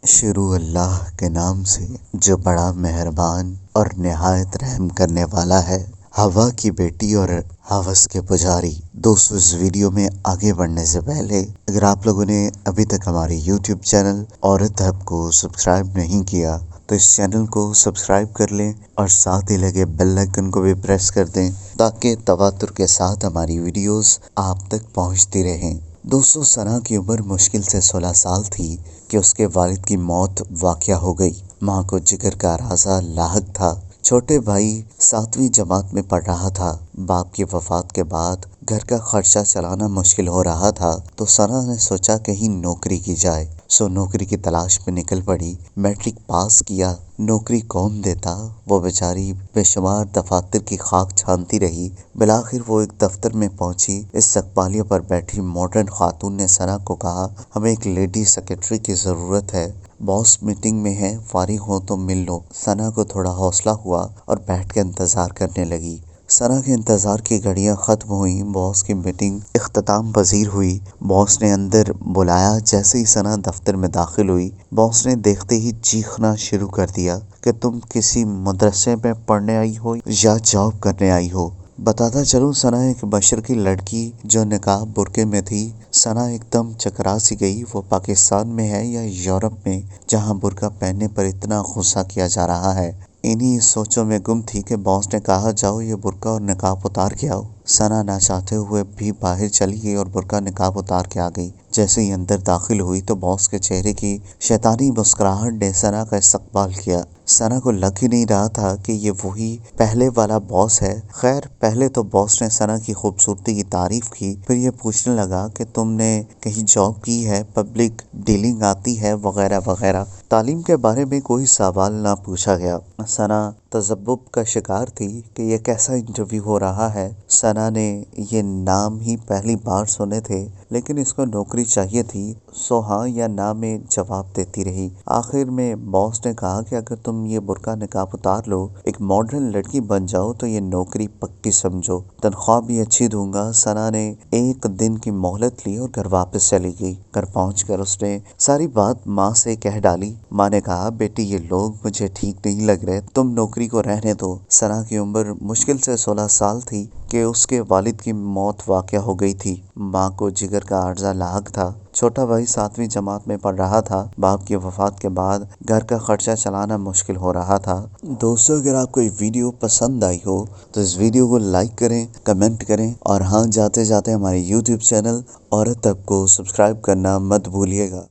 شروع اللہ کے نام سے جو بڑا مہربان اور نہایت رحم کرنے والا ہے۔ ہوا کی بیٹی اور ہوس کے پجاری۔ دوستو، اس ویڈیو میں آگے بڑھنے سے پہلے اگر آپ لوگوں نے ابھی تک ہماری یوٹیوب چینل عورت ہب کو سبسکرائب نہیں کیا تو اس چینل کو سبسکرائب کر لیں اور ساتھ ہی لگے بیل آئیکن کو بھی پریس کر دیں تاکہ تواتر کے ساتھ ہماری ویڈیوز آپ تک پہنچتی رہیں۔ دوستو، ثنا کی عمر مشکل سے 16 سال تھی کہ اس کے والد کی موت واقع ہو گئی۔ ماں کو جگر کا راضہ لاحق تھا۔ چھوٹے بھائی 7ویں جماعت میں پڑھ رہا تھا۔ باپ کی وفات کے بعد گھر کا خرچہ چلانا مشکل ہو رہا تھا تو ثنا نے سوچا کہیں نوکری کی جائے، نوکری کی تلاش میں نکل پڑی۔ میٹرک پاس کیا، نوکری کون دیتا؟ وہ بیچاری بے شمار دفاتر کی خاک چھانتی رہی۔ بالآخر وہ ایک دفتر میں پہنچی۔ استقبالیہ پر بیٹھی ماڈرن خاتون نے ثنا کو کہا، ہمیں ایک لیڈی سیکرٹری کی ضرورت ہے، باس میٹنگ میں ہے، فارغ ہو تو مل لو۔ ثنا کو تھوڑا حوصلہ ہوا اور بیٹھ کے انتظار کرنے لگی۔ ثنا کے انتظار کی گھڑیاں ختم ہوئیں۔ باس کی میٹنگ اختتام پذیر ہوئی۔ باس نے اندر بلایا۔ جیسے ہی ثنا دفتر میں داخل ہوئی، باس نے دیکھتے ہی چیخنا شروع کر دیا کہ تم کسی مدرسے میں پڑھنے آئی ہو یا جاب کرنے آئی ہو؟ بتاتا چلوں، ثنا ایک مشرقی لڑکی جو نقاب برقعے میں تھی۔ ثنا ایک دم چکرا سی گئی۔ وہ پاکستان میں ہے یا یورپ میں جہاں برقع پہننے پر اتنا غصہ کیا جا رہا ہے؟ انہی سوچوں میں گم تھی کہ باس نے کہا، جاؤ یہ برقع اور نقاب اتار کے آؤ۔ ثنا نہ چاہتے ہوئے بھی باہر چلی گئی اور برقع نقاب اتار کے آ گئی۔ جیسے ہی اندر داخل ہوئی تو باس کے چہرے کی شیطانی مسکراہٹ نے ثنا کا استقبال کیا۔ ثنا کو لگ ہی نہیں رہا تھا کہ یہ وہی پہلے والا باس ہے۔ خیر، پہلے تو باس نے ثنا کی خوبصورتی کی تعریف کی، پھر یہ پوچھنے لگا کہ تم نے کہیں جاب کی ہے، پبلک ڈیلنگ آتی ہے وغیرہ وغیرہ۔ تعلیم کے بارے میں کوئی سوال نہ پوچھا گیا۔ ثنا تذبذب کا شکار تھی کہ یہ کیسا انٹرویو ہو رہا ہے۔ ثنا نے یہ نام ہی پہلی بار سنے تھے، لیکن اس کو نوکری چاہیے تھی، سو ہاں یا نہ میں جواب دیتی رہی۔ آخر میں باس نے کہا کہ اگر تم یہ برقع نقاب اتار لو، ایک ماڈرن لڑکی بن جاؤ تو یہ نوکری پکی سمجھو، تنخواہ بھی اچھی دوں گا۔ ثنا نے ایک دن کی مہلت لی اور گھر واپس چلی گئی۔ گھر پہنچ کر اس نے ساری بات ماں سے کہہ ڈالی۔ ماں نے کہا، بیٹی یہ لوگ مجھے ٹھیک نہیں لگ رہے، تم نوکری کو رہنے دو۔ ثنا کی عمر مشکل سے 16 سال تھی کہ اس کے والد کی موت واقع ہو گئی تھی۔ ماں کو جگر کا عارضہ لاحق تھا۔ چھوٹا بھائی 7ویں جماعت میں پڑھ رہا تھا۔ باپ کی وفات کے بعد گھر کا خرچہ چلانا مشکل ہو رہا تھا۔ دوستو، اگر آپ کو یہ ویڈیو پسند آئی ہو تو اس ویڈیو کو لائک کریں، کمنٹ کریں اور ہاں، جاتے جاتے ہمارے یوٹیوب چینل عورت ہب کو سبسکرائب کرنا مت بھولیے گا۔